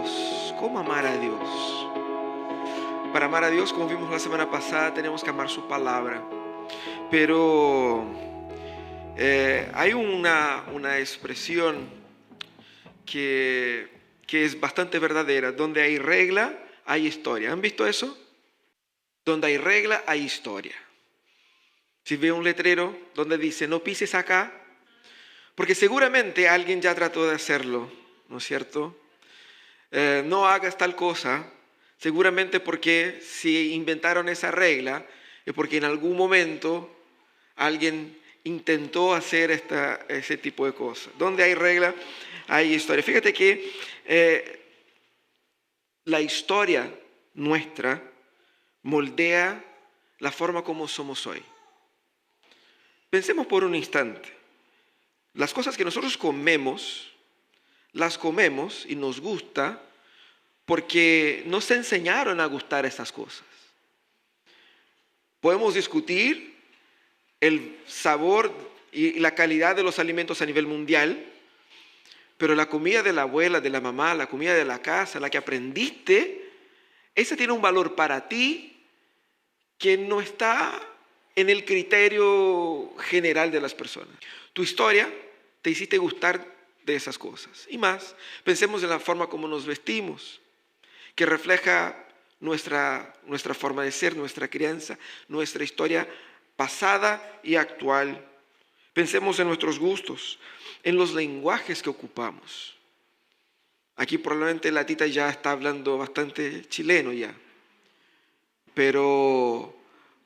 Dios? ¿Cómo amar a Dios? Para amar a Dios, como vimos la semana pasada, tenemos que amar su palabra. Pero hay una expresión que, que es bastante verdadera. Donde hay regla, hay historia. ¿Han visto eso? Donde hay regla, hay historia. Si ve un letrero donde dice no pises acá, porque seguramente alguien ya trató de hacerlo, ¿no es cierto? No hagas tal cosa, seguramente porque si inventaron esa regla es porque en algún momento alguien intentó hacer ese tipo de cosas. Donde hay regla, hay historia. Fíjate que la historia nuestra moldea la forma como somos hoy. Pensemos por un instante. Las cosas que nosotros comemos, las comemos y nos gusta porque nos enseñaron a gustar estas cosas. Podemos discutir el sabor y la calidad de los alimentos a nivel mundial, pero la comida de la abuela, de la mamá, la comida de la casa, la que aprendiste, esa tiene un valor para ti que no está en el criterio general de las personas. Tu historia te hiciste gustar de esas cosas. Y más, pensemos en la forma como nos vestimos, que refleja nuestra forma de ser, nuestra crianza, nuestra historia pasada y actual. Pensemos en nuestros gustos, en los lenguajes que ocupamos. Aquí probablemente la tita ya está hablando bastante chileno ya, pero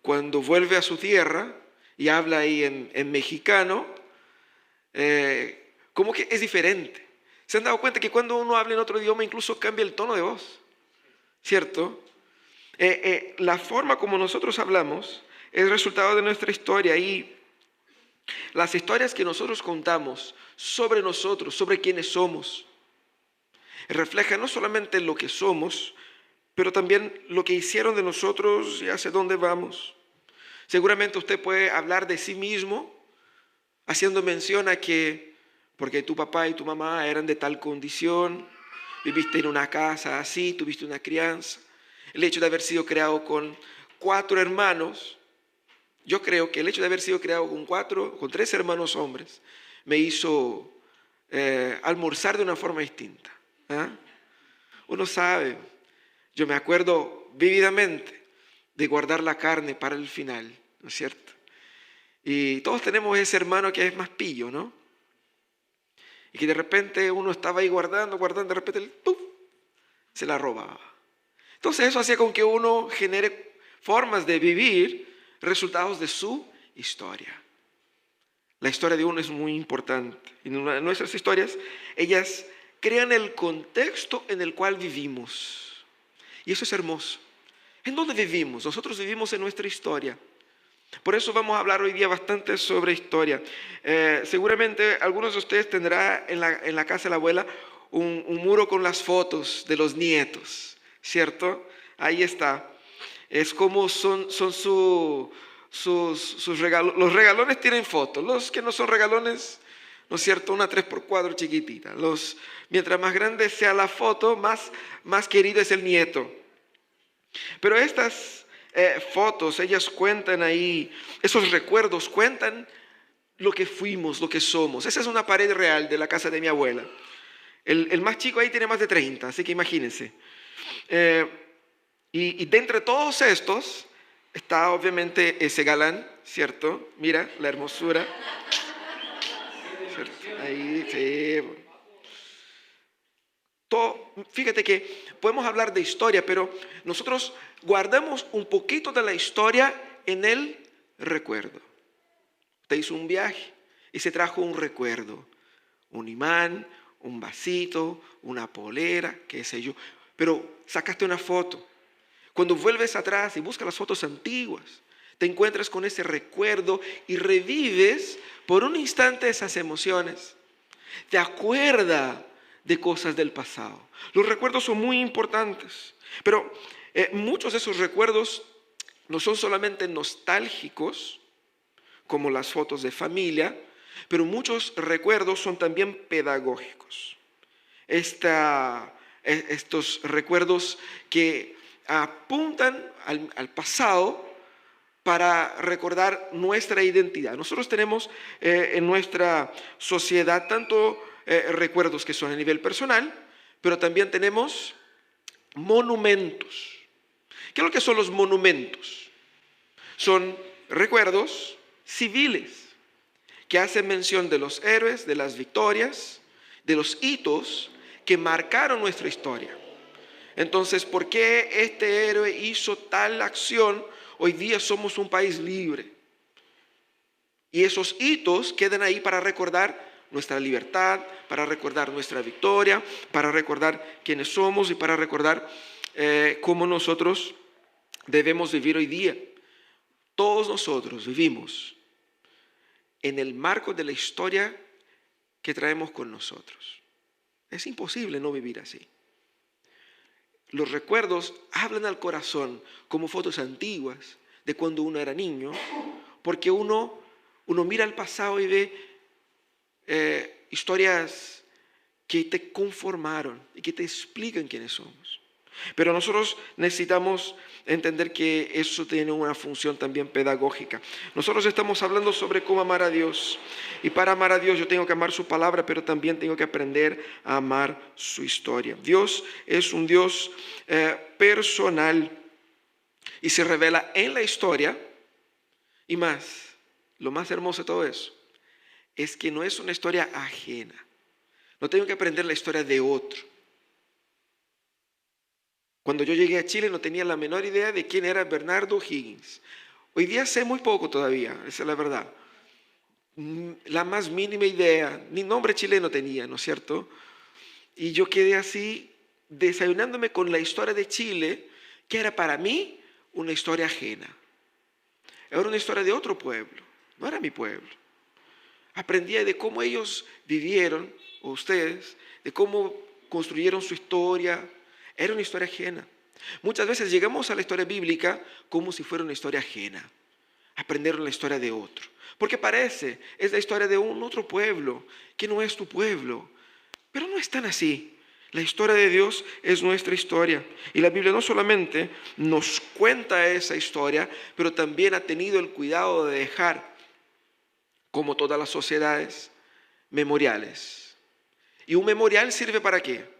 cuando vuelve a su tierra y habla ahí en mexicano, como que es diferente. ¿Se han dado cuenta que cuando uno habla en otro idioma incluso cambia el tono de voz? ¿Cierto? La forma como nosotros hablamos es resultado de nuestra historia y las historias que nosotros contamos sobre nosotros, sobre quiénes somos, reflejan no solamente lo que somos, pero también lo que hicieron de nosotros y hacia dónde vamos. Seguramente usted puede hablar de sí mismo haciendo mención a que porque tu papá y tu mamá eran de tal condición, viviste en una casa así, tuviste una crianza. El hecho de haber sido creado con 4 hermanos, yo creo que el hecho de haber sido creado con 3 hermanos hombres, me hizo almorzar de una forma distinta. ¿Ah? Uno sabe, yo me acuerdo vívidamente de guardar la carne para el final, ¿no es cierto? Y todos tenemos ese hermano que es más pillo, ¿no? Y que de repente uno estaba ahí guardando, de repente ¡pum!, se la robaba. Entonces eso hacía con que uno genere formas de vivir resultados de su historia. La historia de uno es muy importante. Y nuestras historias, ellas crean el contexto en el cual vivimos. Y eso es hermoso. ¿En dónde vivimos? Nosotros vivimos en nuestra historia. Por eso vamos a hablar hoy día bastante sobre historia. Seguramente algunos de ustedes tendrán en la casa de la abuela un muro con las fotos de los nietos, ¿cierto? Ahí está. Es como son sus regalos. Los regalones tienen fotos. Los que no son regalones, ¿no es cierto? Una 3x4 chiquitita. Mientras más grande sea la foto, más querido es el nieto. Pero estas fotos, ellas cuentan ahí, esos recuerdos cuentan lo que fuimos, lo que somos. Esa es una pared real de la casa de mi abuela. El más chico ahí tiene más de 30, así que imagínense. Y de entre todos estos está obviamente ese galán, ¿cierto? Mira la hermosura. ¿Cierto? Ahí, sí. Fíjate que podemos hablar de historia, pero nosotros guardamos un poquito de la historia en el recuerdo. Usted hizo un viaje y se trajo un recuerdo, un imán, un vasito, una polera, qué sé yo, pero sacaste una foto. Cuando vuelves atrás y buscas las fotos antiguas, te encuentras con ese recuerdo y revives por un instante esas emociones. Te acuerdas de cosas del pasado. Los recuerdos son muy importantes, pero muchos de esos recuerdos no son solamente nostálgicos, como las fotos de familia, pero muchos recuerdos son también pedagógicos. estos recuerdos que apuntan al pasado para recordar nuestra identidad. Nosotros tenemos en nuestra sociedad tanto recuerdos que son a nivel personal, pero también tenemos monumentos. ¿Qué es lo que son los monumentos? Son recuerdos civiles que hacen mención de los héroes, de las victorias, de los hitos que marcaron nuestra historia. Entonces, ¿por qué este héroe hizo tal acción? Hoy día somos un país libre. Y esos hitos quedan ahí para recordar nuestra libertad, para recordar nuestra victoria, para recordar quiénes somos y para recordar cómo nosotros debemos vivir hoy día. Todos nosotros vivimos en el marco de la historia que traemos con nosotros. Es imposible no vivir así. Los recuerdos hablan al corazón como fotos antiguas de cuando uno era niño, porque uno mira al pasado y ve historias que te conformaron y que te explican quiénes somos. Pero nosotros necesitamos entender que eso tiene una función también pedagógica. Nosotros estamos hablando sobre cómo amar a Dios. Y para amar a Dios yo tengo que amar su palabra, pero también tengo que aprender a amar su historia. Dios es un Dios personal y se revela en la historia. Y más, lo más hermoso de todo eso es que no es una historia ajena. No tengo que aprender la historia de otro. Cuando yo llegué a Chile no tenía la menor idea de quién era Bernardo O'Higgins. Hoy día sé muy poco todavía, esa es la verdad. La más mínima idea, ni nombre chileno tenía, ¿no es cierto? Y yo quedé así, desayunándome con la historia de Chile, que era para mí una historia ajena. Era una historia de otro pueblo, no era mi pueblo. Aprendía de cómo ellos vivieron, o ustedes, de cómo construyeron su historia. Era una historia ajena. Muchas veces llegamos a la historia bíblica como si fuera una historia ajena. Aprender la historia de otro. Porque parece, es la historia de un otro pueblo, que no es tu pueblo. Pero no es tan así. La historia de Dios es nuestra historia. Y la Biblia no solamente nos cuenta esa historia, pero también ha tenido el cuidado de dejar, como todas las sociedades, memoriales. ¿Y un memorial sirve para qué?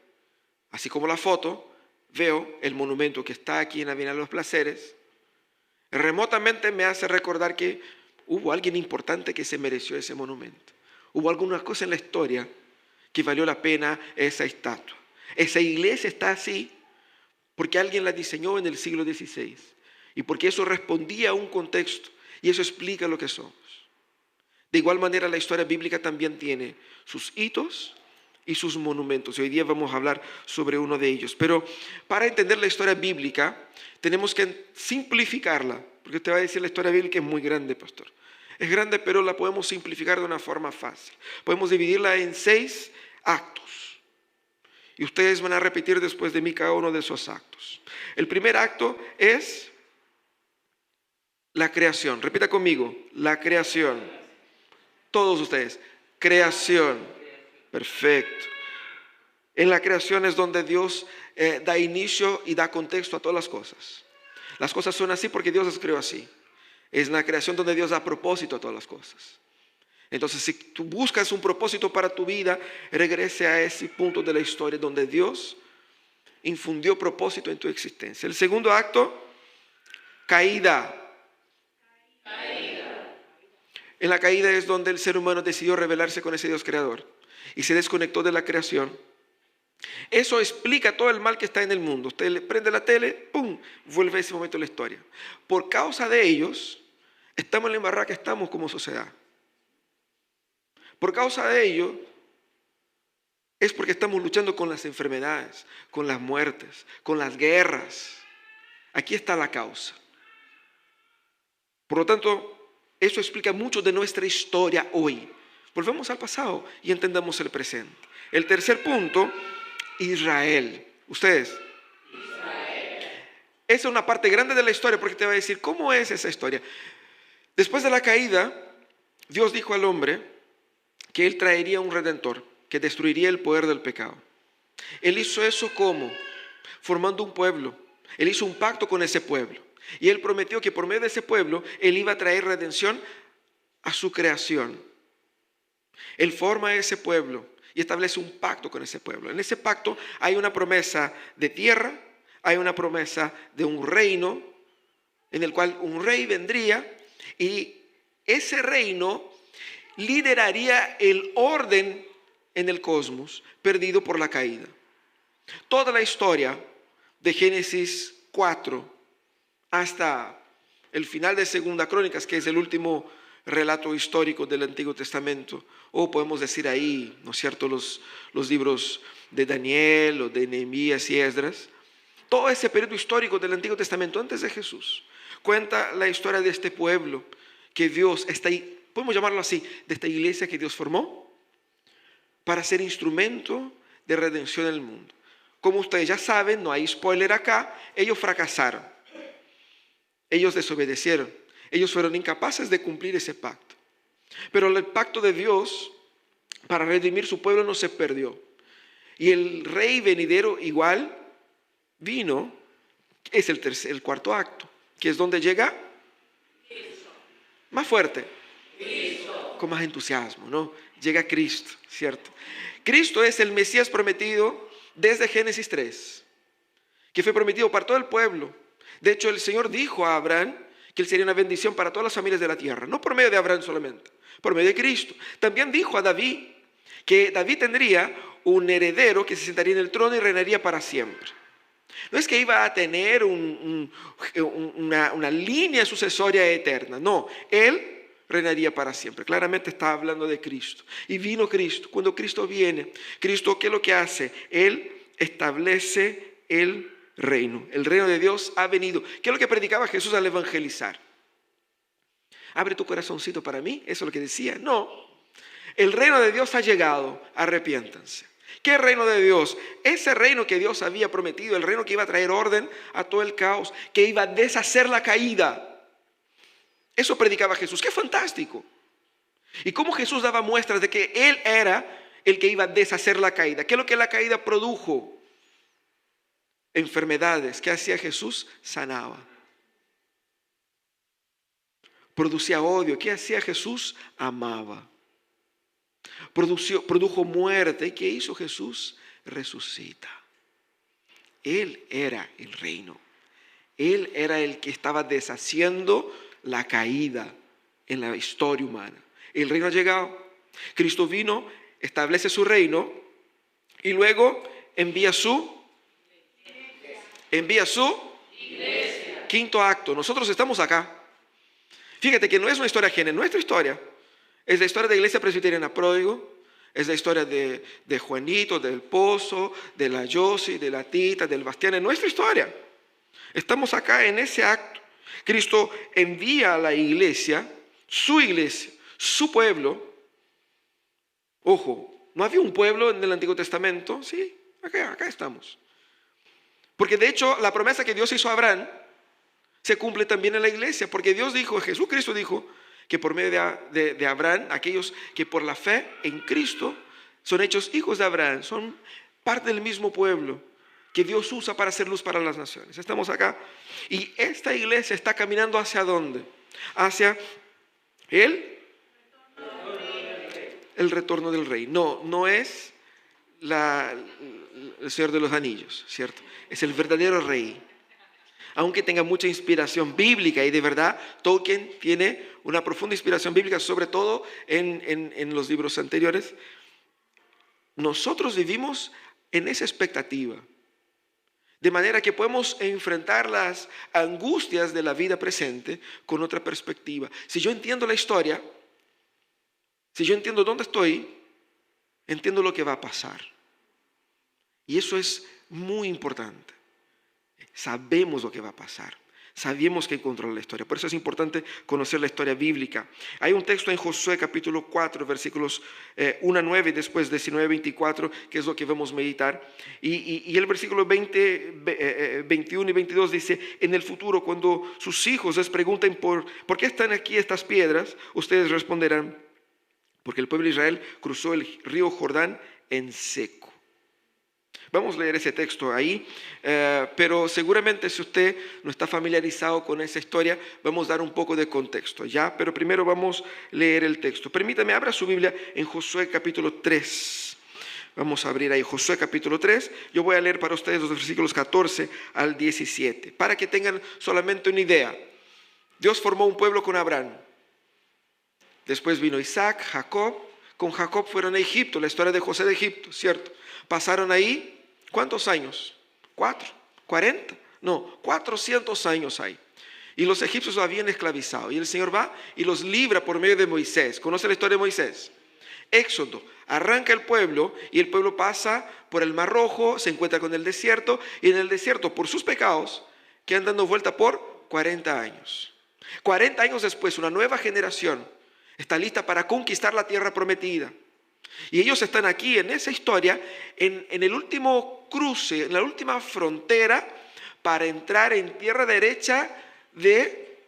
Así como la foto, veo el monumento que está aquí en Avenida de los Placeres, remotamente me hace recordar que hubo alguien importante que se mereció ese monumento. Hubo alguna cosa en la historia que valió la pena esa estatua. Esa iglesia está así porque alguien la diseñó en el siglo XVI y porque eso respondía a un contexto y eso explica lo que somos. De igual manera, la historia bíblica también tiene sus hitos y sus monumentos. Y hoy día vamos a hablar sobre uno de ellos. Pero para entender la historia bíblica, tenemos que simplificarla. Porque usted va a decir, la historia bíblica es muy grande, pastor. Es grande, pero la podemos simplificar de una forma fácil. Podemos dividirla en 6 actos. Y ustedes van a repetir después de mí cada uno de esos actos. El primer acto es la creación. Repita conmigo, la creación. Todos ustedes, creación. Perfecto. En la creación es donde Dios da inicio y da contexto a todas las cosas. Las cosas son así porque Dios las creó así. Es en la creación donde Dios da propósito a todas las cosas. Entonces, si tú buscas un propósito para tu vida, regrese a ese punto de la historia donde Dios infundió propósito en tu existencia. El segundo acto, caída. En la caída es donde el ser humano decidió rebelarse con ese Dios creador y se desconectó de la creación. Eso explica todo el mal que está en el mundo. Usted le prende la tele, ¡pum!, vuelve a ese momento la historia. Por causa de ellos, estamos en la embarrada que estamos como sociedad. Por causa de ello, es porque estamos luchando con las enfermedades, con las muertes, con las guerras. Aquí está la causa. Por lo tanto, eso explica mucho de nuestra historia hoy. Volvemos al pasado y entendamos el presente. El tercer punto, Israel. Ustedes. Israel. Esa es una parte grande de la historia porque te va a decir, ¿cómo es esa historia? Después de la caída, Dios dijo al hombre que Él traería un redentor que destruiría el poder del pecado. Él hizo eso ¿cómo? Formando un pueblo. Él hizo un pacto con ese pueblo. Y Él prometió que por medio de ese pueblo, Él iba a traer redención a su creación. Él forma ese pueblo y establece un pacto con ese pueblo. En ese pacto hay una promesa de tierra, hay una promesa de un reino en el cual un rey vendría y ese reino lideraría el orden en el cosmos perdido por la caída. Toda la historia de Génesis 4 hasta el final de Segunda Crónicas, que es el último relato histórico del Antiguo Testamento, o podemos decir ahí, ¿no es cierto?, los libros de Daniel o de Nehemías y Esdras. Todo ese periodo histórico del Antiguo Testamento antes de Jesús cuenta la historia de este pueblo que Dios está ahí, podemos llamarlo así, de esta iglesia que Dios formó para ser instrumento de redención en el mundo. Como ustedes ya saben, no hay spoiler acá, ellos fracasaron, ellos desobedecieron, ellos fueron incapaces de cumplir ese pacto. Pero el pacto de Dios para redimir su pueblo no se perdió. Y el rey venidero igual vino, es el cuarto acto, que es donde llega Cristo. Más fuerte, Cristo. Con más entusiasmo, ¿no? Llega Cristo, ¿cierto? Cristo es el Mesías prometido desde Génesis 3, que fue prometido para todo el pueblo. De hecho, el Señor dijo a Abraham que él sería una bendición para todas las familias de la tierra, no por medio de Abraham solamente, por medio de Cristo. También dijo a David que David tendría un heredero que se sentaría en el trono y reinaría para siempre. No es que iba a tener una línea sucesoria eterna, no, él reinaría para siempre. Claramente está hablando de Cristo. Y vino Cristo. Cuando Cristo viene, Cristo, ¿qué es lo que hace? Él establece el reino. El reino de Dios ha venido. ¿Qué es lo que predicaba Jesús al evangelizar? Abre tu corazoncito para mí. Eso es lo que decía. No. El reino de Dios ha llegado. Arrepiéntanse. ¿Qué reino de Dios? Ese reino que Dios había prometido, el reino que iba a traer orden a todo el caos, que iba a deshacer la caída. Eso predicaba Jesús. ¡Qué fantástico! Y cómo Jesús daba muestras de que Él era el que iba a deshacer la caída. ¿Qué es lo que la caída produjo? Enfermedades. ¿Qué hacía Jesús? Sanaba. Producía odio. ¿Qué hacía Jesús? Amaba. Produjo muerte. ¿Y qué hizo Jesús? Resucita. Él era el reino. Él era el que estaba deshaciendo la caída en la historia humana. El reino ha llegado. Cristo vino, establece su reino y luego envía su iglesia. Quinto acto. Nosotros estamos acá. Fíjate que no es una historia ajena, es nuestra historia. Es la historia de la iglesia presbiteriana Pródigo, es la historia de Juanito, del Pozo, de la Yossi, de la Tita, del Bastián, es nuestra historia. Estamos acá en ese acto. Cristo envía a la iglesia, su pueblo. Ojo, ¿no había un pueblo en el Antiguo Testamento? Sí, acá estamos. Porque de hecho la promesa que Dios hizo a Abraham se cumple también en la iglesia. Porque Dios dijo, Jesucristo dijo, que por medio de Abraham, aquellos que por la fe en Cristo son hechos hijos de Abraham, son parte del mismo pueblo que Dios usa para hacer luz para las naciones. Estamos acá. Y esta iglesia está caminando ¿hacia dónde? Hacia el retorno del rey. No es el Señor de los Anillos, ¿cierto? Es el verdadero rey. Aunque tenga mucha inspiración bíblica, y de verdad Tolkien tiene una profunda inspiración bíblica, sobre todo en los libros anteriores, nosotros vivimos en esa expectativa. De manera que podemos enfrentar las angustias de la vida presente con otra perspectiva. Si yo entiendo la historia, si yo entiendo dónde estoy, entiendo lo que va a pasar. Y eso es muy importante. Sabemos lo que va a pasar. Sabemos que controla la historia. Por eso es importante conocer la historia bíblica. Hay un texto en Josué capítulo 4, versículos 1 a 9 y después 19 a 24, que es lo que vamos a meditar. Y el versículo 21 y 22 dice, en el futuro, cuando sus hijos les pregunten por qué están aquí estas piedras, ustedes responderán, porque el pueblo de Israel cruzó el río Jordán en seco. Vamos a leer ese texto ahí, pero seguramente si usted no está familiarizado con esa historia, vamos a dar un poco de contexto, ¿ya? Pero primero vamos a leer el texto. Permítame, abra su Biblia en Josué capítulo 3. Vamos a abrir ahí Josué capítulo 3. Yo voy a leer para ustedes los versículos 14 al 17, para que tengan solamente una idea. Dios formó un pueblo con Abraham. Después vino Isaac, Jacob. Con Jacob fueron a Egipto, la historia de José de Egipto, ¿cierto? Pasaron ahí, ¿cuántos años? 40, no, 400 años ahí. Y los egipcios lo habían esclavizado. Y el Señor va y los libra por medio de Moisés. ¿Conoce la historia de Moisés? Éxodo, arranca el pueblo y el pueblo pasa por el Mar Rojo, se encuentra con el desierto. Y en el desierto, por sus pecados, quedan dando vuelta por 40 años. 40 años después, una nueva generación está lista para conquistar la tierra prometida. Y ellos están aquí en esa historia, en el último cruce, en la última frontera para entrar en tierra derecha de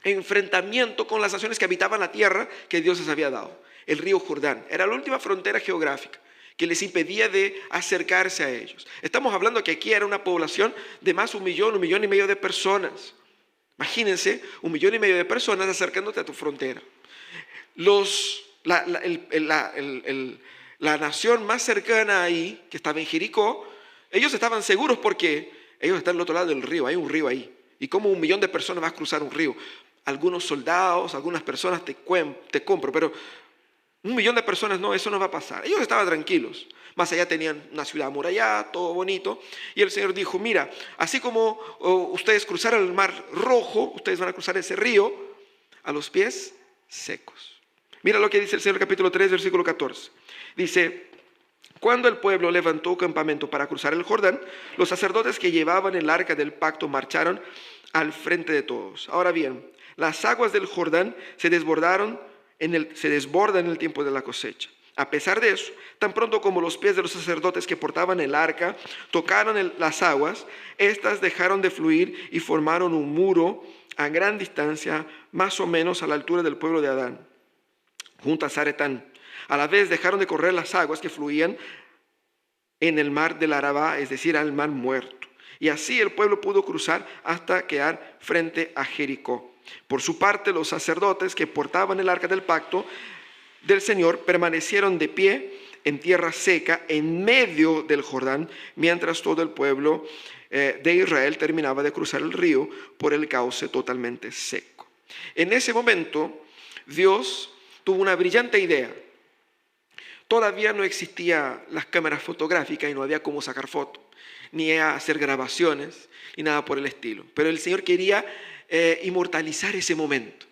enfrentamiento con las naciones que habitaban la tierra que Dios les había dado. El río Jordán era la última frontera geográfica que les impedía de acercarse a ellos. Estamos hablando que aquí era una población de más de 1 millón y medio de personas. Imagínense, 1,5 millones de personas acercándote a tu frontera. La nación más cercana ahí, que estaba en Jericó, ellos estaban seguros porque ellos están al otro lado del río, hay un río ahí. ¿Y cómo 1 millón de personas va a cruzar un río? Algunos soldados, algunas personas te compro, pero 1 millón de personas no, eso no va a pasar. Ellos estaban tranquilos. Más allá tenían una ciudad amurallada, todo bonito. Y el Señor dijo, mira, así como ustedes cruzaron el Mar Rojo, ustedes van a cruzar ese río a los pies secos. Mira lo que dice el Señor capítulo 3, versículo 14. Dice, cuando el pueblo levantó campamento para cruzar el Jordán, los sacerdotes que llevaban el arca del pacto marcharon al frente de todos. Ahora bien, las aguas del Jordán se desbordan en el tiempo de la cosecha. A pesar de eso, tan pronto como los pies de los sacerdotes que portaban el arca tocaron las aguas, éstas dejaron de fluir y formaron un muro a gran distancia, más o menos a la altura del pueblo de Adán, junto a Zaretán. A la vez dejaron de correr las aguas que fluían en el mar del Arabá, es decir, al mar muerto. Y así el pueblo pudo cruzar hasta quedar frente a Jericó. Por su parte, los sacerdotes que portaban el arca del pacto del Señor permanecieron de pie en tierra seca en medio del Jordán, mientras todo el pueblo de Israel terminaba de cruzar el río por el cauce totalmente seco. En ese momento, Dios tuvo una brillante idea. Todavía no existían las cámaras fotográficas y no había cómo sacar fotos, ni hacer grabaciones, ni nada por el estilo. Pero el Señor quería inmortalizar ese momento.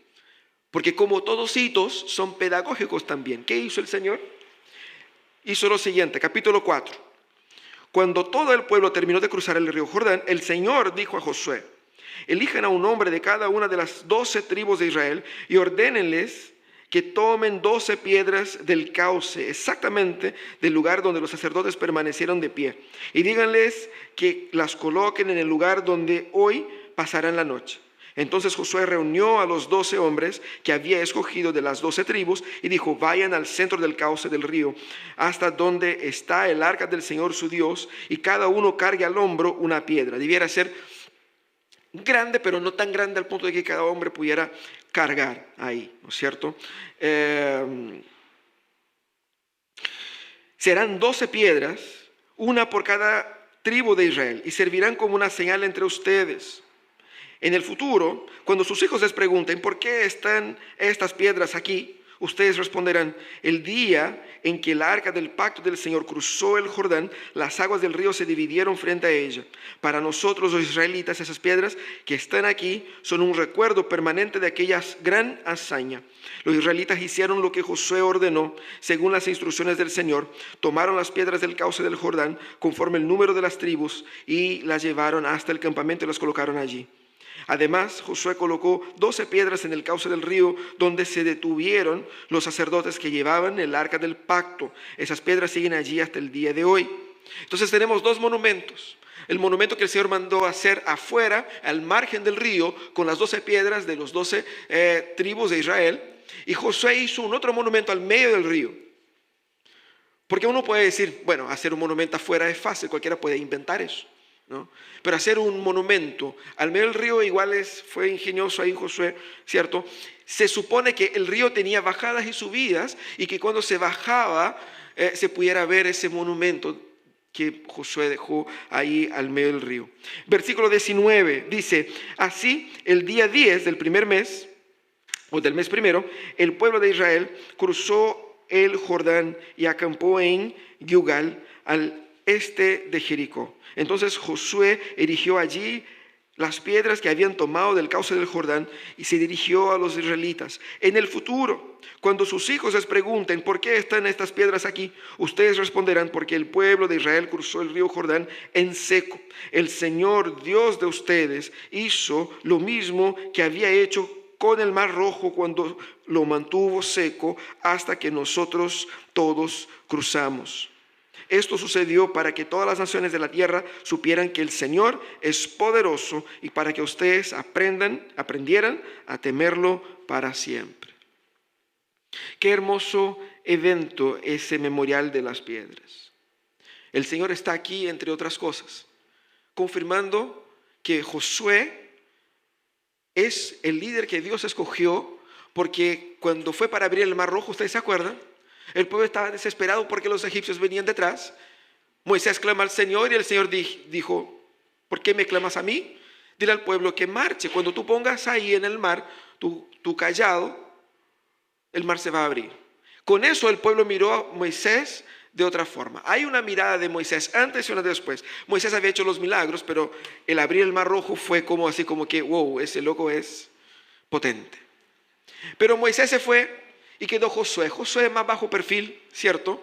Porque como todos hitos son pedagógicos también. ¿Qué hizo el Señor? Hizo lo siguiente, capítulo 4. Cuando todo el pueblo terminó de cruzar el río Jordán, el Señor dijo a Josué, elijan a un hombre de cada una de las 12 tribus de Israel y ordénenles que tomen 12 piedras del cauce, exactamente del lugar donde los sacerdotes permanecieron de pie. Y díganles que las coloquen en el lugar donde hoy pasarán la noche. Entonces Josué reunió a los 12 hombres que había escogido de las 12 tribus y dijo, vayan al centro del cauce del río, hasta donde está el arca del Señor su Dios, y cada uno cargue al hombro una piedra. Debiera ser grande, pero no tan grande al punto de que cada hombre pudiera cargar ahí, ¿no es cierto? Serán 12 piedras, una por cada tribu de Israel, y servirán como una señal entre ustedes. En el futuro, cuando sus hijos les pregunten por qué están estas piedras aquí, ustedes responderán, el día en que el arca del pacto del Señor cruzó el Jordán, las aguas del río se dividieron frente a ella. Para nosotros los israelitas, esas piedras que están aquí son un recuerdo permanente de aquella gran hazaña. Los israelitas hicieron lo que Josué ordenó, según las instrucciones del Señor. Tomaron las piedras del cauce del Jordán, conforme el número de las tribus, y las llevaron hasta el campamento y las colocaron allí. Además, Josué colocó 12 piedras en el cauce del río donde se detuvieron los sacerdotes que llevaban el arca del pacto. Esas piedras siguen allí hasta el día de hoy. Entonces tenemos 2 monumentos. El monumento que el Señor mandó hacer afuera, al margen del río, con las 12 piedras de los 12 tribus de Israel. Y Josué hizo un otro monumento al medio del río. Porque uno puede decir, bueno, hacer un monumento afuera es fácil, cualquiera puede inventar eso, ¿no? Pero hacer un monumento al medio del río fue ingenioso ahí Josué, ¿cierto? Se supone que el río tenía bajadas y subidas y que cuando se bajaba se pudiera ver ese monumento que Josué dejó ahí al medio del río. Versículo 19 dice, así el día 10 del primer mes, o del mes primero, el pueblo de Israel cruzó el Jordán y acampó en Gilgal, al este de Jericó. Entonces Josué erigió allí las piedras que habían tomado del cauce del Jordán y se dirigió a los israelitas. En el futuro, cuando sus hijos les pregunten por qué están estas piedras aquí, ustedes responderán porque el pueblo de Israel cruzó el río Jordán en seco. El Señor Dios de ustedes hizo lo mismo que había hecho con el mar rojo cuando lo mantuvo seco hasta que nosotros todos cruzamos. Esto sucedió para que todas las naciones de la tierra supieran que el Señor es poderoso y para que ustedes aprendieran a temerlo para siempre. Qué hermoso evento ese memorial de las piedras. El Señor está aquí, entre otras cosas, confirmando que Josué es el líder que Dios escogió, porque cuando fue para abrir el mar rojo, ¿ustedes se acuerdan? El pueblo estaba desesperado porque los egipcios venían detrás. Moisés clama al Señor y el Señor dijo, ¿por qué me clamas a mí? Dile al pueblo que marche. Cuando tú pongas ahí en el mar tu cayado, el mar se va a abrir. Con eso el pueblo miró a Moisés de otra forma. Hay una mirada de Moisés antes y una después. Moisés había hecho los milagros, pero el abrir el mar rojo fue como así como que, wow, ese loco es potente. Pero Moisés se fue y quedó Josué. Josué más bajo perfil, ¿cierto?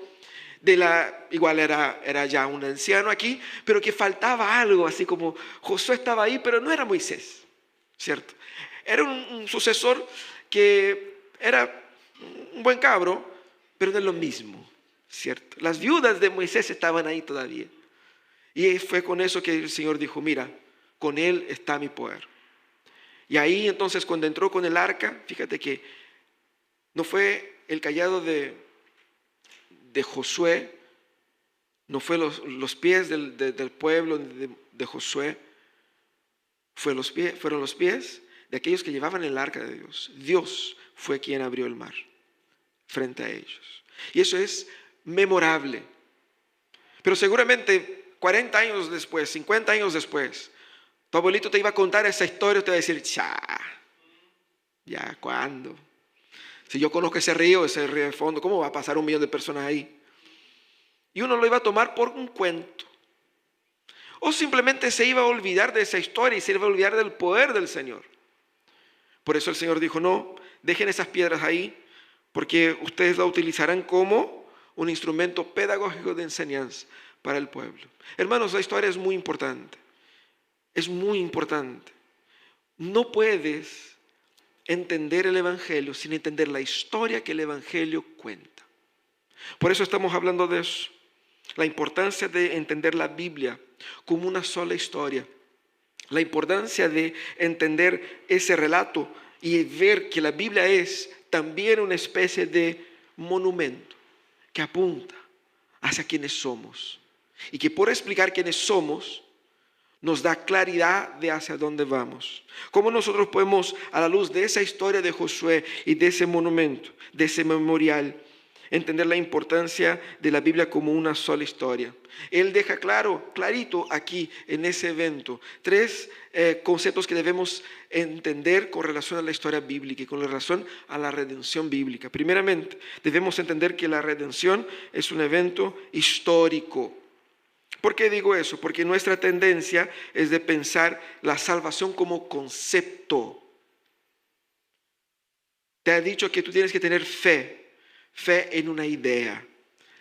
Igual era ya un anciano aquí, pero que faltaba algo, así como Josué estaba ahí, pero no era Moisés, ¿cierto? Era un sucesor que era un buen cabro, pero no es lo mismo, ¿cierto? Las viudas de Moisés estaban ahí todavía. Y fue con eso que el Señor dijo, mira, con él está mi poder. Y ahí entonces cuando entró con el arca, fíjate que no fue el cayado de Josué, no fue los pies del pueblo de Josué, fueron los pies de aquellos que llevaban el arca de Dios. Dios fue quien abrió el mar frente a ellos. Y eso es memorable. Pero seguramente 40 años después, 50 años después, tu abuelito te iba a contar esa historia y te iba a decir, ¿ya cuándo? Si yo conozco ese río de fondo, ¿cómo va a pasar 1 millón de personas ahí? Y uno lo iba a tomar por un cuento. O simplemente se iba a olvidar de esa historia y se iba a olvidar del poder del Señor. Por eso el Señor dijo, no, dejen esas piedras ahí, porque ustedes la utilizarán como un instrumento pedagógico de enseñanza para el pueblo. Hermanos, la historia es muy importante. Es muy importante. No puedes entender el Evangelio sin entender la historia que el Evangelio cuenta. Por eso estamos hablando de eso. La importancia de entender la Biblia como una sola historia. La importancia de entender ese relato y ver que la Biblia es también una especie de monumento que apunta hacia quienes somos. Y que por explicar quiénes somos, nos da claridad de hacia dónde vamos. ¿Cómo nosotros podemos, a la luz de esa historia de Josué y de ese monumento, de ese memorial, entender la importancia de la Biblia como una sola historia? Él deja clarito aquí en ese evento, 3 conceptos que debemos entender con relación a la historia bíblica y con relación a la redención bíblica. Primeramente, debemos entender que la redención es un evento histórico. ¿Por qué digo eso? Porque nuestra tendencia es de pensar la salvación como concepto. Te ha dicho que tú tienes que tener fe en una idea,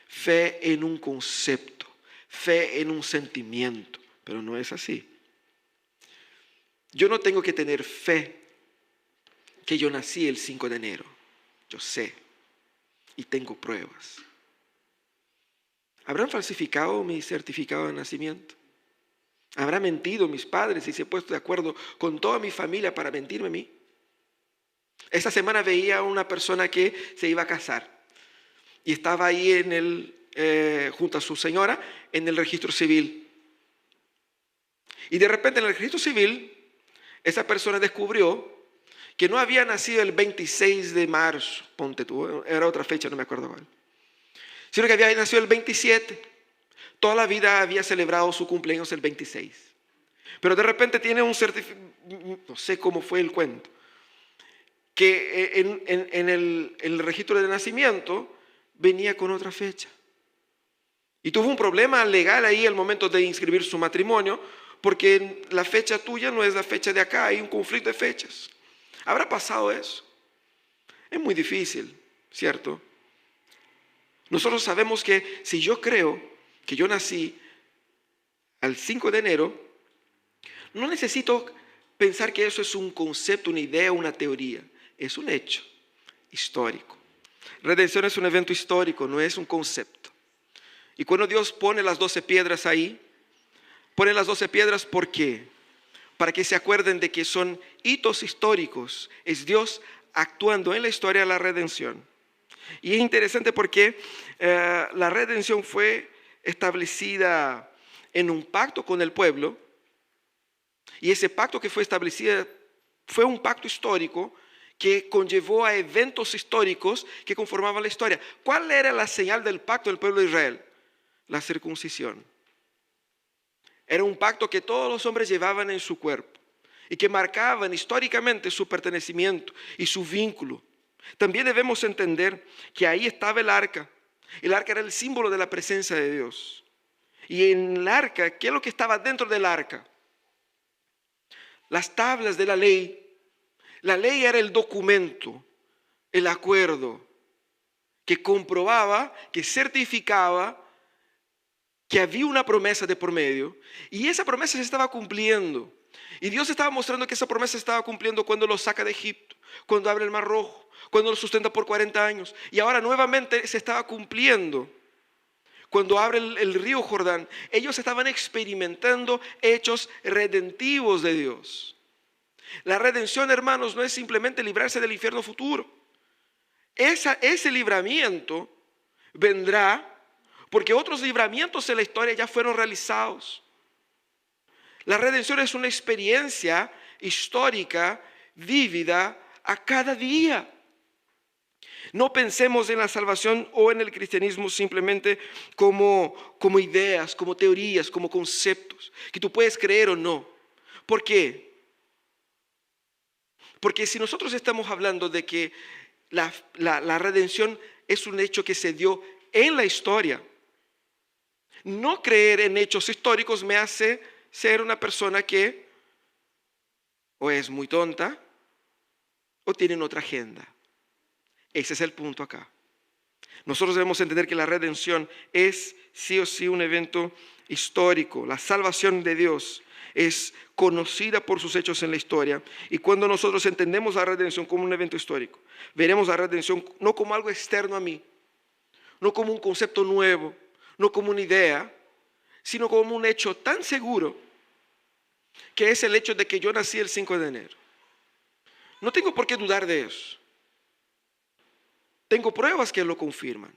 fe en un concepto, fe en un sentimiento, pero no es así. Yo no tengo que tener fe que yo nací el 5 de enero. Yo sé y tengo pruebas. ¿Habrán falsificado mi certificado de nacimiento? ¿Habrán mentido mis padres y se han puesto de acuerdo con toda mi familia para mentirme a mí? Esta semana veía a una persona que se iba a casar y estaba ahí en el junto a su señora en el registro civil. Y de repente en el registro civil, esa persona descubrió que no había nacido el 26 de marzo, ponte tú, era otra fecha, no me acuerdo cuál, sino que había nacido el 27. Toda la vida había celebrado su cumpleaños el 26. Pero de repente tiene un certificado, no sé cómo fue el cuento, que en el registro de nacimiento venía con otra fecha. Y tuvo un problema legal ahí al momento de inscribir su matrimonio, porque la fecha tuya no es la fecha de acá, hay un conflicto de fechas. ¿Habrá pasado eso? Es muy difícil, ¿cierto? Nosotros sabemos que si yo creo que yo nací al 5 de enero, no necesito pensar que eso es un concepto, una idea, una teoría. Es un hecho histórico. Redención es un evento histórico, no es un concepto. Y cuando Dios pone las 12 piedras ahí, pone las 12 piedras ¿por qué? Para que se acuerden de que son hitos históricos. Es Dios actuando en la historia de la redención. Y es interesante porque la redención fue establecida en un pacto con el pueblo. Y ese pacto que fue establecido fue un pacto histórico que conllevó a eventos históricos que conformaban la historia. ¿Cuál era la señal del pacto del pueblo de Israel? La circuncisión. Era un pacto que todos los hombres llevaban en su cuerpo y que marcaban históricamente su pertenecimiento y su vínculo. También debemos entender que ahí estaba el arca. El arca era el símbolo de la presencia de Dios. Y en el arca, ¿qué es lo que estaba dentro del arca? Las tablas de la ley. La ley era el documento, el acuerdo que comprobaba, que certificaba que había una promesa de por medio y esa promesa se estaba cumpliendo. Y Dios estaba mostrando que esa promesa se estaba cumpliendo cuando los saca de Egipto, cuando abre el Mar Rojo, cuando los sustenta por 40 años. Y ahora nuevamente se estaba cumpliendo cuando abre el río Jordán. Ellos estaban experimentando hechos redentivos de Dios. La redención, hermanos, no es simplemente librarse del infierno futuro. Ese libramiento vendrá porque otros libramientos en la historia ya fueron realizados. La redención es una experiencia histórica, vívida, a cada día. No pensemos en la salvación o en el cristianismo simplemente como ideas, como teorías, como conceptos, que tú puedes creer o no. ¿Por qué? Porque si nosotros estamos hablando de que la redención es un hecho que se dio en la historia, no creer en hechos históricos me hace ser una persona que o es muy tonta o tiene otra agenda. Ese es el punto acá. Nosotros debemos entender que la redención es sí o sí un evento histórico. La salvación de Dios es conocida por sus hechos en la historia. Y cuando nosotros entendemos la redención como un evento histórico, veremos la redención no como algo externo a mí, no como un concepto nuevo, no como una idea, sino como un hecho tan seguro que es el hecho de que yo nací el 5 de enero. No tengo por qué dudar de eso. Tengo pruebas que lo confirman.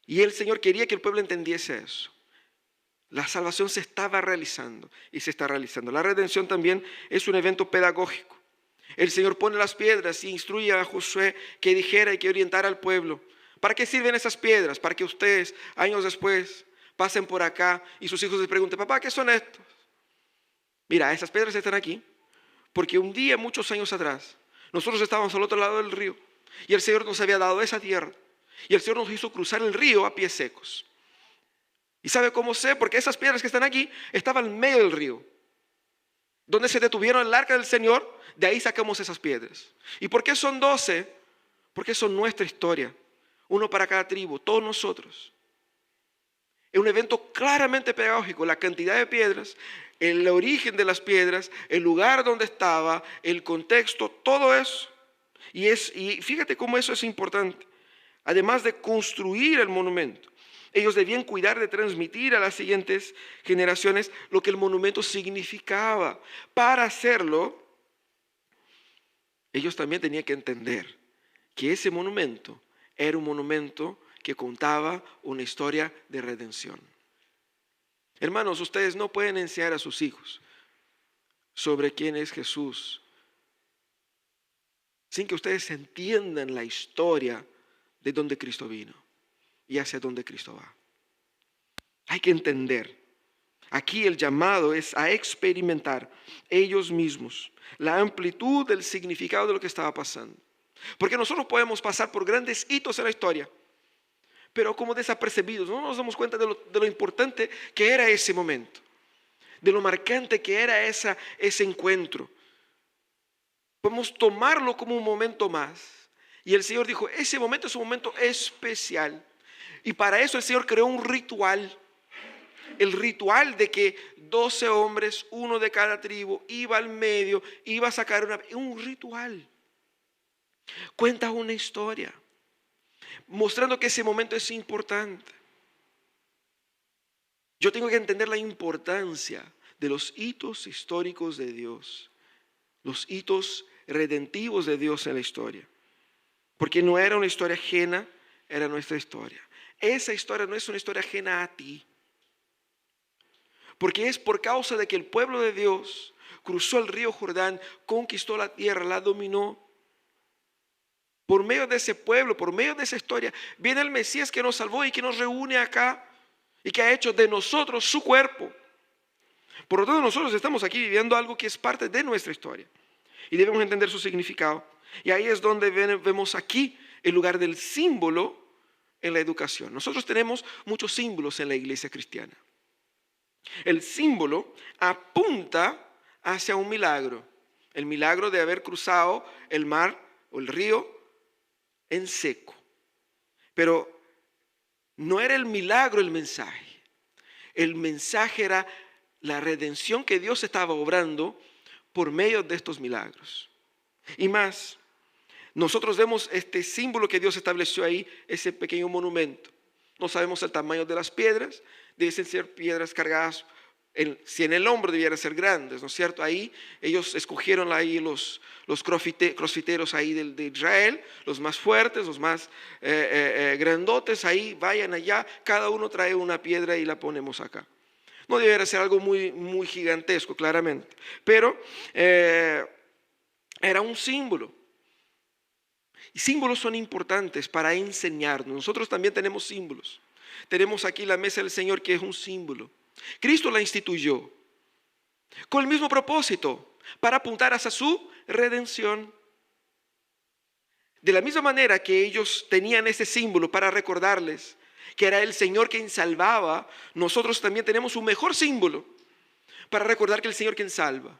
Y el Señor quería que el pueblo entendiese eso. La salvación se estaba realizando y se está realizando. La redención también es un evento pedagógico. El Señor pone las piedras y instruye a Josué que dijera y que orientara al pueblo. ¿Para qué sirven esas piedras? Para que ustedes, años después, pasen por acá y sus hijos les pregunten, papá, ¿qué son estos? Mira, esas piedras están aquí porque un día, muchos años atrás, nosotros estábamos al otro lado del río y el Señor nos había dado esa tierra y el Señor nos hizo cruzar el río a pies secos. ¿Y sabe cómo sé? Porque esas piedras que están aquí estaban en medio del río. Donde se detuvieron el arca del Señor, de ahí sacamos esas piedras. ¿Y por qué son 12? Porque son nuestra historia. Uno para cada tribu, todos nosotros. Es un evento claramente pedagógico. La cantidad de piedras, el origen de las piedras, el lugar donde estaba, el contexto, todo eso. Y fíjate cómo eso es importante. Además de construir el monumento, ellos debían cuidar de transmitir a las siguientes generaciones lo que el monumento significaba. Para hacerlo, ellos también tenían que entender que ese monumento era un monumento que contaba una historia de redención. Hermanos, ustedes no pueden enseñar a sus hijos sobre quién es Jesús sin que ustedes entiendan la historia de dónde Cristo vino y hacia dónde Cristo va. Hay que entender. Aquí el llamado es a experimentar ellos mismos la amplitud del significado de lo que estaba pasando. Porque nosotros podemos pasar por grandes hitos en la historia, pero como desapercibidos, no nos damos cuenta de lo importante que era ese momento, de lo marcante que era ese encuentro. Podemos tomarlo como un momento más. Y el Señor dijo, ese momento es un momento especial. Y para eso el Señor creó un ritual. El ritual de que 12 hombres, uno de cada tribu, iba al medio, iba a sacar un ritual. Cuenta una historia, mostrando que ese momento es importante. Yo tengo que entender la importancia de los hitos históricos de Dios, los hitos redentivos de Dios en la historia. Porque no era una historia ajena, era nuestra historia. Esa historia no es una historia ajena a ti. Porque es por causa de que el pueblo de Dios cruzó el río Jordán, conquistó la tierra, la dominó. Por medio de ese pueblo, por medio de esa historia, viene el Mesías que nos salvó y que nos reúne acá y que ha hecho de nosotros su cuerpo. Por lo tanto, nosotros estamos aquí viviendo algo que es parte de nuestra historia y debemos entender su significado. Y ahí es donde vemos aquí el lugar del símbolo en la educación. Nosotros tenemos muchos símbolos en la iglesia cristiana. El símbolo apunta hacia un milagro. El milagro de haber cruzado el mar o el río en seco. Pero no era el milagro el mensaje. El mensaje era la redención que Dios estaba obrando por medio de estos milagros. Y más, nosotros vemos este símbolo que Dios estableció ahí, ese pequeño monumento. No sabemos el tamaño de las piedras, deben ser piedras cargadas, si en el hombro debieran ser grandes, ¿no es cierto? Ahí ellos escogieron ahí los crossfiteros ahí de Israel, los más fuertes, los más grandotes, ahí vayan allá, cada uno trae una piedra y la ponemos acá. No debería ser algo muy, muy gigantesco, claramente, pero era un símbolo. Y símbolos son importantes para enseñarnos. Nosotros también tenemos símbolos. Tenemos aquí la mesa del Señor, que es un símbolo. Cristo la instituyó con el mismo propósito, para apuntar hacia su redención. De la misma manera que ellos tenían ese símbolo para recordarles que era el Señor quien salvaba, nosotros también tenemos un mejor símbolo para recordar que el Señor quien salva.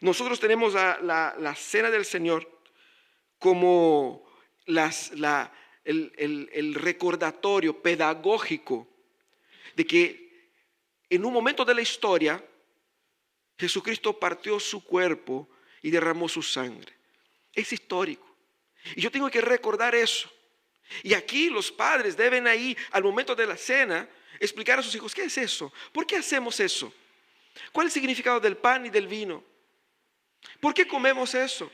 Nosotros tenemos la cena del Señor como el recordatorio pedagógico de que en un momento de la historia Jesucristo partió su cuerpo y derramó su sangre. Es histórico. Y yo tengo que recordar eso. Y aquí los padres deben ahí, al momento de la cena, explicar a sus hijos, ¿qué es eso? ¿Por qué hacemos eso? ¿Cuál es el significado del pan y del vino? ¿Por qué comemos eso?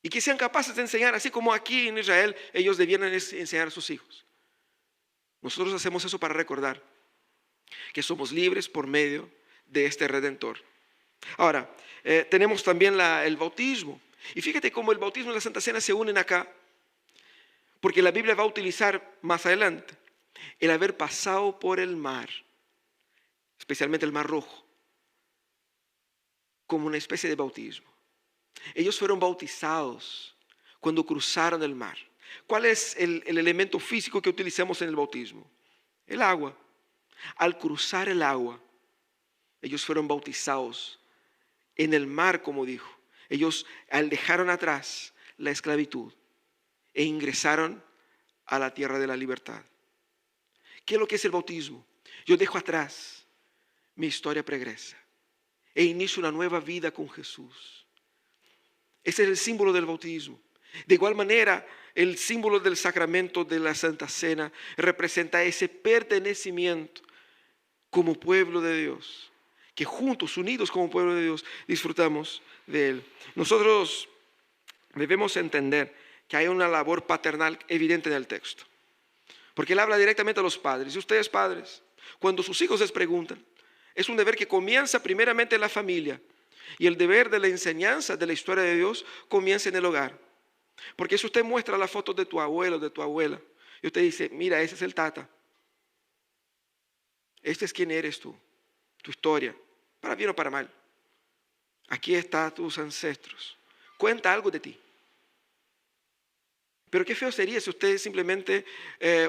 Y que sean capaces de enseñar, así como aquí en Israel ellos debían enseñar a sus hijos. Nosotros hacemos eso para recordar que somos libres por medio de este Redentor. Ahora, tenemos también el bautismo. Y fíjate cómo el bautismo y la Santa Cena se unen acá. Porque la Biblia va a utilizar más adelante el haber pasado por el mar, especialmente el Mar Rojo, como una especie de bautismo. Ellos fueron bautizados cuando cruzaron el mar. ¿Cuál es el elemento físico que utilizamos en el bautismo? El agua. Al cruzar el agua, ellos fueron bautizados en el mar, como dijo. Ellos dejaron atrás la esclavitud e ingresaron a la tierra de la libertad. ¿Qué es lo que es el bautismo? Yo dejo atrás mi historia pregresa e inicio una nueva vida con Jesús. Ese es el símbolo del bautismo. De igual manera, el símbolo del sacramento de la Santa Cena representa ese pertenecimiento como pueblo de Dios, que juntos, unidos como pueblo de Dios, disfrutamos de Él. Nosotros debemos entender que hay una labor paternal evidente en el texto. Porque él habla directamente a los padres. Y ustedes, padres, cuando sus hijos les preguntan, es un deber que comienza primeramente en la familia. Y el deber de la enseñanza de la historia de Dios comienza en el hogar. Porque si usted muestra las fotos de tu abuelo, de tu abuela, y usted dice, mira, ese es el tata. Este es quién eres tú, tu historia, para bien o para mal. Aquí están tus ancestros. Cuenta algo de ti. Pero qué feo sería si usted simplemente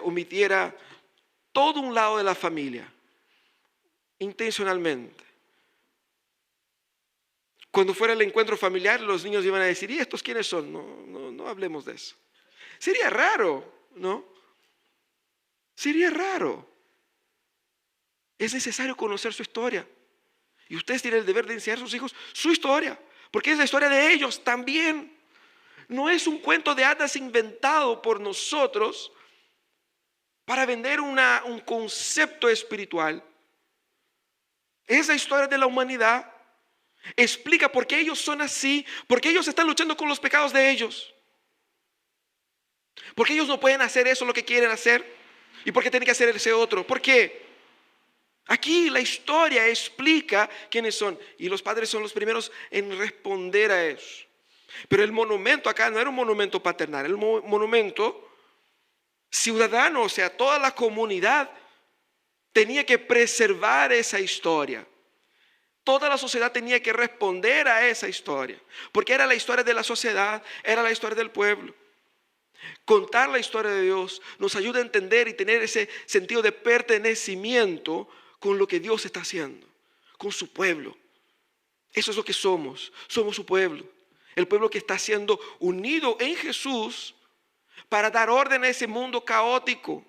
omitiera todo un lado de la familia, intencionalmente. Cuando fuera el encuentro familiar, los niños iban a decir, ¿y estos quiénes son? No hablemos de eso. Sería raro, ¿no? Sería raro. Es necesario conocer su historia. Y ustedes tienen el deber de enseñar a sus hijos su historia, porque es la historia de ellos también. No es un cuento de hadas inventado por nosotros para vender un concepto espiritual. Es la historia de la humanidad. Explica por qué ellos son así, por qué ellos están luchando con los pecados de ellos. ¿Por qué ellos no pueden hacer eso lo que quieren hacer? ¿Y por qué tienen que hacer ese otro? ¿Por qué? Aquí la historia explica quiénes son. Y los padres son los primeros en responder a eso. Pero el monumento acá no era un monumento paternal. El monumento ciudadano, o sea, toda la comunidad tenía que preservar esa historia. Toda la sociedad tenía que responder a esa historia. Porque era la historia de la sociedad, era la historia del pueblo. Contar la historia de Dios nos ayuda a entender y tener ese sentido de pertenecimiento con lo que Dios está haciendo, con su pueblo. Eso es lo que somos su pueblo. El pueblo que está siendo unido en Jesús para dar orden a ese mundo caótico.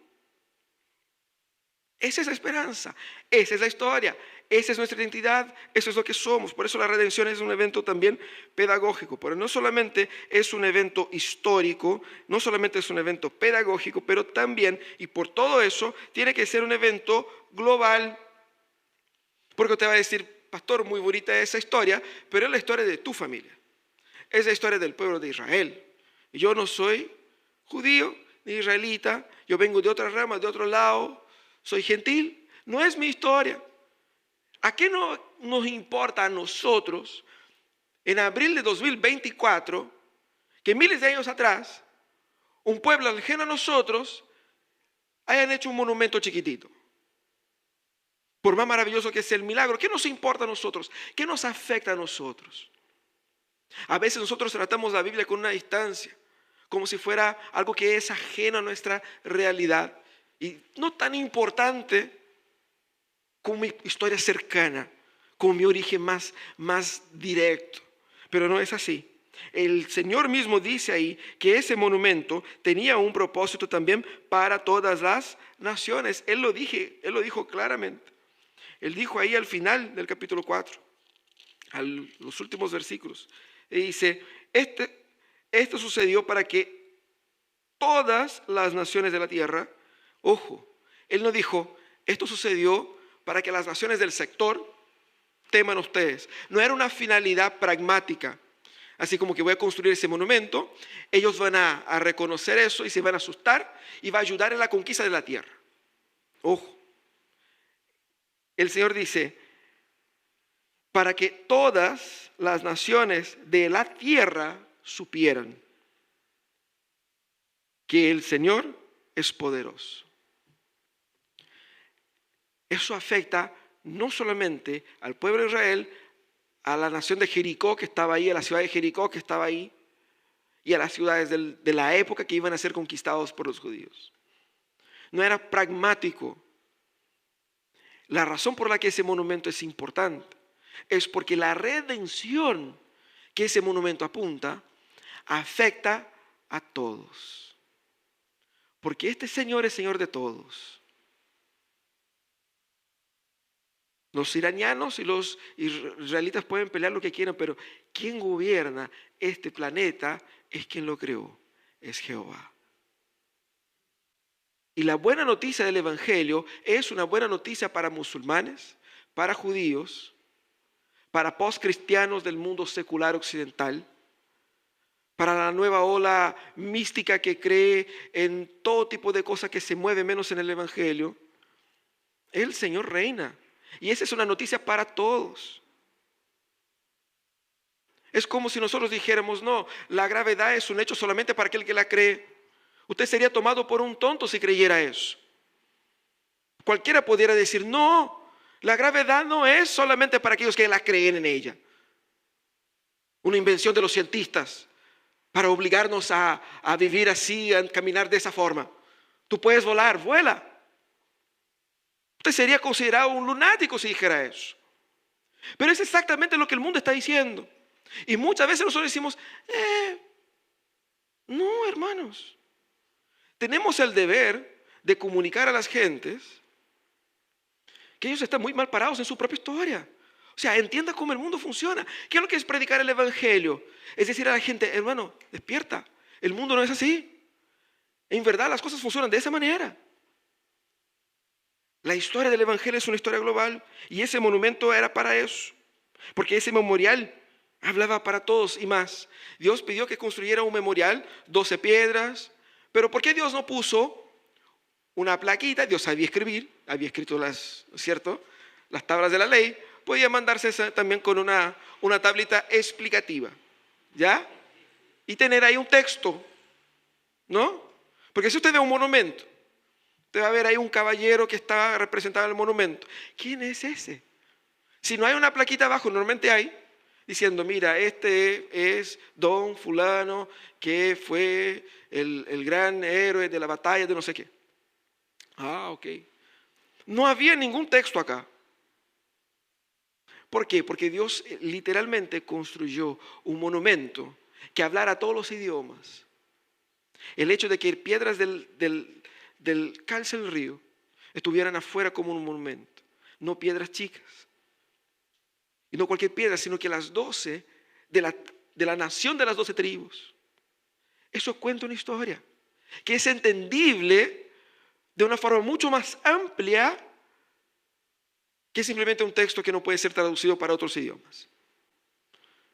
Esa es la esperanza, esa es la historia, esa es nuestra identidad, eso es lo que somos. Por eso la redención es un evento también pedagógico, pero no solamente es un evento histórico, no solamente es un evento pedagógico, pero también, y por todo eso, tiene que ser un evento global. Porque usted va a decir, pastor, muy bonita esa historia, pero es la historia de tu familia, es la historia del pueblo de Israel. Y yo no soy judío ni israelita, yo vengo de otra rama, de otro lado, soy gentil, no es mi historia. ¿A qué no nos importa a nosotros en abril de 2024 que miles de años atrás un pueblo ajeno a nosotros hayan hecho un monumento chiquitito? Por más maravilloso que sea el milagro, ¿qué nos importa a nosotros? ¿Qué nos afecta a nosotros? A veces nosotros tratamos la Biblia con una distancia, como si fuera algo que es ajeno a nuestra realidad y no tan importante como mi historia cercana, como mi origen más directo. Pero no es así. El Señor mismo dice ahí que ese monumento tenía un propósito también para todas las naciones. Él lo dijo claramente. Él dijo ahí al final del capítulo 4, a los últimos versículos, y dice, esto sucedió para que todas las naciones de la tierra, ojo, él no dijo, esto sucedió para que las naciones del sector teman ustedes. No era una finalidad pragmática, así como que voy a construir ese monumento, ellos van a reconocer eso y se van a asustar y va a ayudar en la conquista de la tierra. Ojo. El Señor dice, para que todas las naciones de la tierra supieran que el Señor es poderoso. Eso afecta no solamente al pueblo de Israel, a la nación de Jericó que estaba ahí, a la ciudad de Jericó que estaba ahí, y a las ciudades de la época que iban a ser conquistados por los judíos. No era pragmático. La razón por la que ese monumento es importante es porque la redención que ese monumento apunta afecta a todos. Porque este Señor es Señor de todos. Los iranianos y los israelitas pueden pelear lo que quieran, pero quien gobierna este planeta es quien lo creó, es Jehová. Y la buena noticia del Evangelio es una buena noticia para musulmanes, para judíos, para postcristianos del mundo secular occidental, para la nueva ola mística que cree en todo tipo de cosas que se mueve menos en el Evangelio. El Señor reina. Y esa es una noticia para todos. Es como si nosotros dijéramos, no, la gravedad es un hecho solamente para aquel que la cree. Usted sería tomado por un tonto si creyera eso. Cualquiera pudiera decir, no, la gravedad no es solamente para aquellos que la creen en ella. Una invención de los cientistas para obligarnos a vivir así, a caminar de esa forma. Tú puedes volar, vuela. Usted sería considerado un lunático si dijera eso. Pero es exactamente lo que el mundo está diciendo. Y muchas veces nosotros decimos, no, hermanos. Tenemos el deber de comunicar a las gentes que ellos están muy mal parados en su propia historia. O sea, entienda cómo el mundo funciona. ¿Qué es lo que es predicar el Evangelio? Es decir a la gente, hermano, despierta. El mundo no es así. En verdad las cosas funcionan de esa manera. La historia del Evangelio es una historia global y ese monumento era para eso. Porque ese memorial hablaba para todos y más. Dios pidió que construyera un memorial, 12 piedras. Pero ¿por qué Dios no puso una plaquita? Dios sabía escribir, había escrito ¿cierto? Las tablas de la ley. Podía mandarse también con una tablita explicativa, ¿ya? Y tener ahí un texto, ¿no? Porque si usted ve un monumento, usted va a ver ahí un caballero que está representado en el monumento. ¿Quién es ese? Si no hay una plaquita abajo, normalmente hay, diciendo, mira, este es don fulano, que fue el gran héroe de la batalla de no sé qué. Ah, ok. No había ningún texto acá. ¿Por qué? Porque Dios literalmente construyó un monumento que hablara a todos los idiomas. El hecho de que piedras del cauce del río estuvieran afuera como un monumento, no piedras chicas. Y no cualquier piedra, sino que las 12 de la nación de las 12 tribus. Eso cuenta una historia que es entendible de una forma mucho más amplia que simplemente un texto que no puede ser traducido para otros idiomas.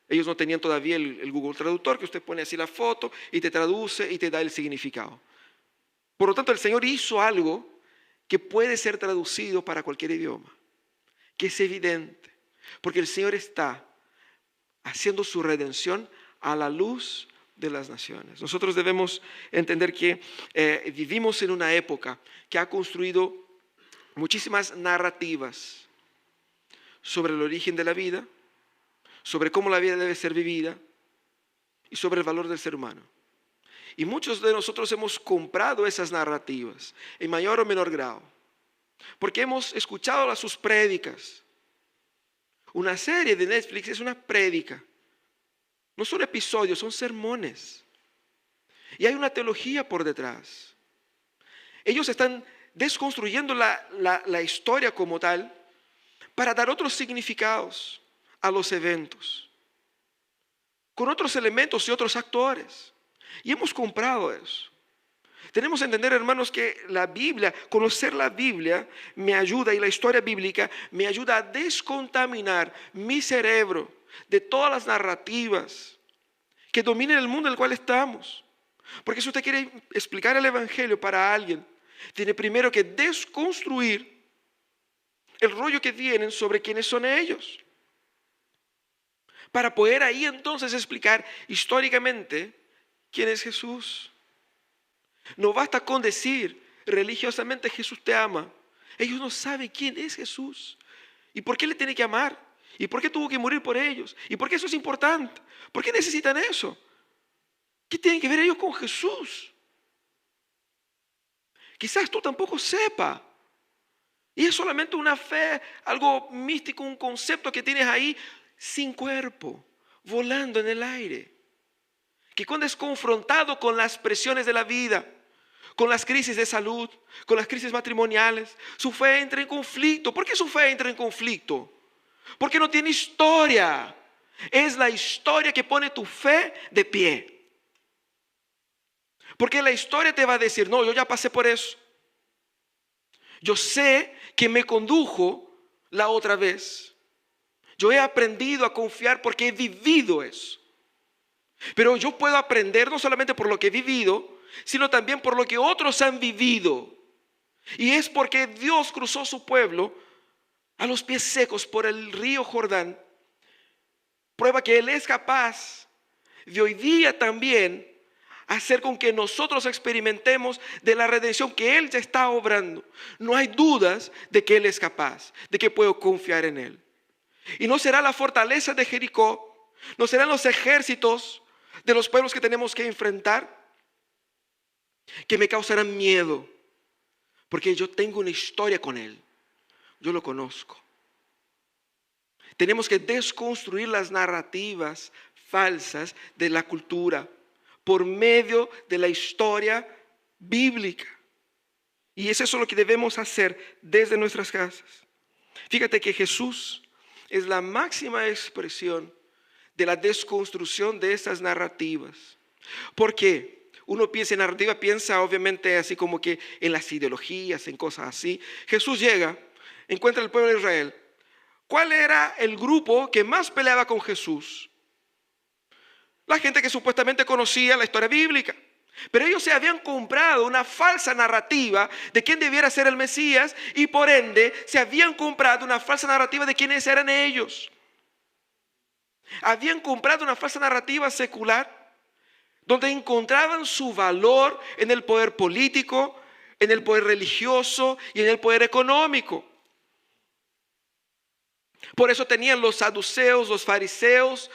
Ellos no tenían todavía el Google Traductor, que usted pone así la foto y te traduce y te da el significado. Por lo tanto, el Señor hizo algo que puede ser traducido para cualquier idioma, que es evidente, porque el Señor está haciendo su redención a la luz de las naciones. Nosotros debemos entender que vivimos en una época que ha construido muchísimas narrativas sobre el origen de la vida, sobre cómo la vida debe ser vivida y sobre el valor del ser humano. Y muchos de nosotros hemos comprado esas narrativas en mayor o menor grado, porque hemos escuchado sus prédicas. Una serie de Netflix es una prédica. No son episodios, son sermones. Y hay una teología por detrás. Ellos están desconstruyendo la historia como tal para dar otros significados a los eventos, con otros elementos y otros actores. Y hemos comprado eso. Tenemos que entender, hermanos, que la Biblia, conocer la Biblia me ayuda, y la historia bíblica me ayuda a descontaminar mi cerebro de todas las narrativas que dominan el mundo en el cual estamos. Porque si usted quiere explicar el Evangelio para alguien, tiene primero que desconstruir el rollo que tienen sobre quiénes son ellos, para poder ahí entonces explicar históricamente quién es Jesús. No basta con decir religiosamente Jesús te ama. Ellos no saben quién es Jesús y por qué le tiene que amar y por qué tuvo que morir por ellos y por qué eso es importante. ¿Por qué necesitan eso? ¿Qué tienen que ver ellos con Jesús? Quizás tú tampoco sepas. Y es solamente una fe, algo místico, un concepto que tienes ahí sin cuerpo, volando en el aire. Que cuando es confrontado con las presiones de la vida, con las crisis de salud, con las crisis matrimoniales, su fe entra en conflicto. ¿Por qué su fe entra en conflicto? Porque no tiene historia. Es la historia que pone tu fe de pie. Porque la historia te va a decir, no, yo ya pasé por eso. Yo sé que me condujo la otra vez. Yo he aprendido a confiar porque he vivido eso. Pero yo puedo aprender no solamente por lo que he vivido, sino también por lo que otros han vivido. Y es porque Dios cruzó su pueblo a los pies secos por el río Jordán. Prueba que Él es capaz de hoy día también hacer con que nosotros experimentemos de la redención que Él ya está obrando. No hay dudas de que Él es capaz, de que puedo confiar en Él. Y no será la fortaleza de Jericó, no serán los ejércitos de los pueblos que tenemos que enfrentar que me causarán miedo, porque yo tengo una historia con Él, yo lo conozco. Tenemos que desconstruir las narrativas falsas de la cultura por medio de la historia bíblica. Y es eso lo que debemos hacer desde nuestras casas. Fíjate que Jesús es la máxima expresión de la desconstrucción de estas narrativas. ¿Por qué? Uno piensa en narrativa, piensa obviamente así como que en las ideologías, en cosas así. Jesús llega, encuentra al pueblo de Israel. ¿Cuál era el grupo que más peleaba con Jesús? La gente que supuestamente conocía la historia bíblica. Pero ellos se habían comprado una falsa narrativa de quién debiera ser el Mesías y por ende se habían comprado una falsa narrativa de quiénes eran ellos. Habían comprado una falsa narrativa secular donde encontraban su valor en el poder político, en el poder religioso y en el poder económico. Por eso tenían los saduceos, los fariseos.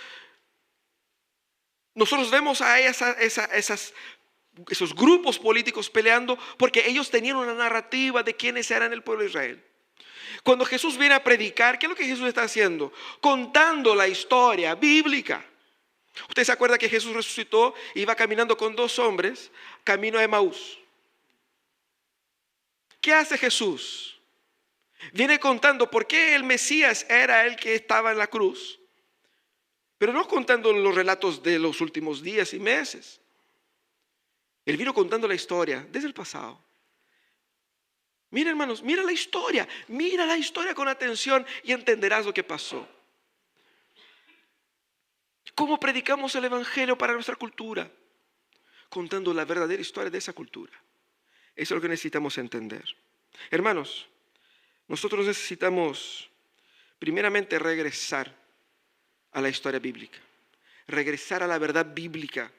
Nosotros vemos a esos grupos políticos peleando porque ellos tenían una narrativa de quiénes eran el pueblo de Israel. Cuando Jesús viene a predicar, ¿qué es lo que Jesús está haciendo? Contando la historia bíblica. Usted se acuerda que Jesús resucitó y iba caminando con 2 hombres, camino a Emaús. ¿Qué hace Jesús? Viene contando por qué el Mesías era el que estaba en la cruz, pero no contando los relatos de los últimos días y meses. Él vino contando la historia desde el pasado. Mira, hermanos, mira la historia con atención y entenderás lo que pasó. ¿Cómo predicamos el evangelio para nuestra cultura? Contando la verdadera historia de esa cultura. Eso es lo que necesitamos entender. Hermanos, nosotros necesitamos primeramente regresar a la historia bíblica, regresar a la verdad bíblica,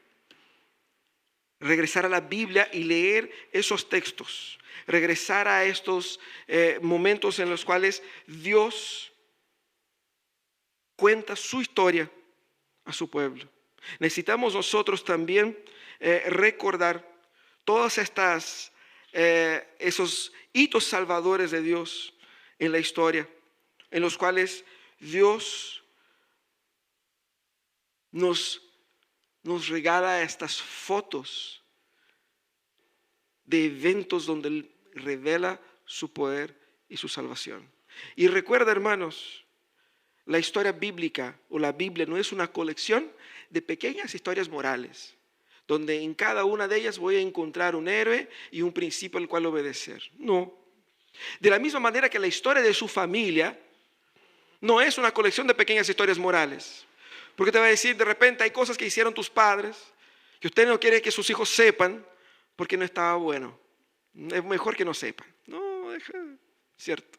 regresar a la Biblia y leer esos textos, regresar a estos momentos en los cuales Dios cuenta su historia a su pueblo. Necesitamos nosotros también recordar todas esos hitos salvadores de Dios en la historia, en los cuales Dios nos regala estas fotos de eventos donde Él revela su poder y su salvación. Y recuerda, hermanos, la historia bíblica o la Biblia no es una colección de pequeñas historias morales, donde en cada una de ellas voy a encontrar un héroe y un principio al cual obedecer. No. De la misma manera que la historia de su familia no es una colección de pequeñas historias morales. Porque te va a decir, de repente hay cosas que hicieron tus padres que usted no quiere que sus hijos sepan porque no estaba bueno. Es mejor que no sepan. No, cierto.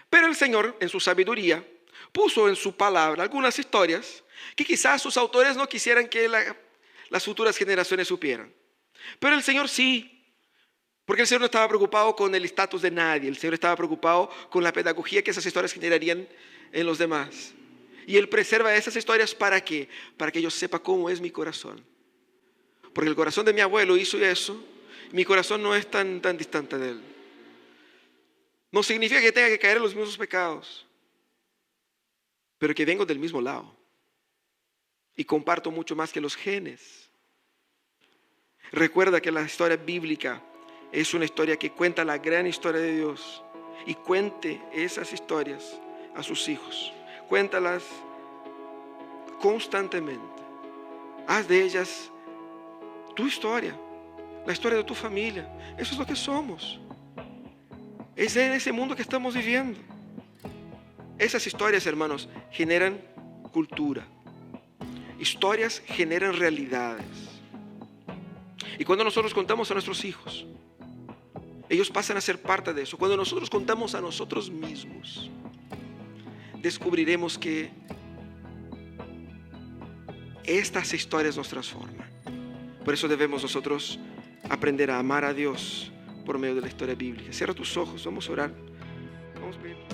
Pero el Señor, en su sabiduría, puso en su palabra algunas historias que quizás sus autores no quisieran que las futuras generaciones supieran. Pero el Señor sí. Porque el Señor no estaba preocupado con el estatus de nadie. El Señor estaba preocupado con la pedagogía que esas historias generarían en los demás. Y Él preserva esas historias ¿para qué? Para que yo sepa cómo es mi corazón. Porque el corazón de mi abuelo hizo eso. Mi corazón no es tan distante de Él. No significa que tenga que caer en los mismos pecados. Pero que vengo del mismo lado. Y comparto mucho más que los genes. Recuerda que la historia bíblica es una historia que cuenta la gran historia de Dios. Y cuente esas historias a sus hijos. Cuéntalas constantemente. Haz de ellas tu historia, la historia de tu familia. Eso es lo que somos. Es en ese mundo que estamos viviendo. Esas historias, hermanos, generan cultura. Historias generan realidades. Y cuando nosotros contamos a nuestros hijos, ellos pasan a ser parte de eso. Cuando nosotros contamos a nosotros mismos, descubriremos que estas historias nos transforman. Por eso debemos nosotros aprender a amar a Dios por medio de la historia bíblica. Cierra tus ojos, vamos a orar. Vamos a pedir.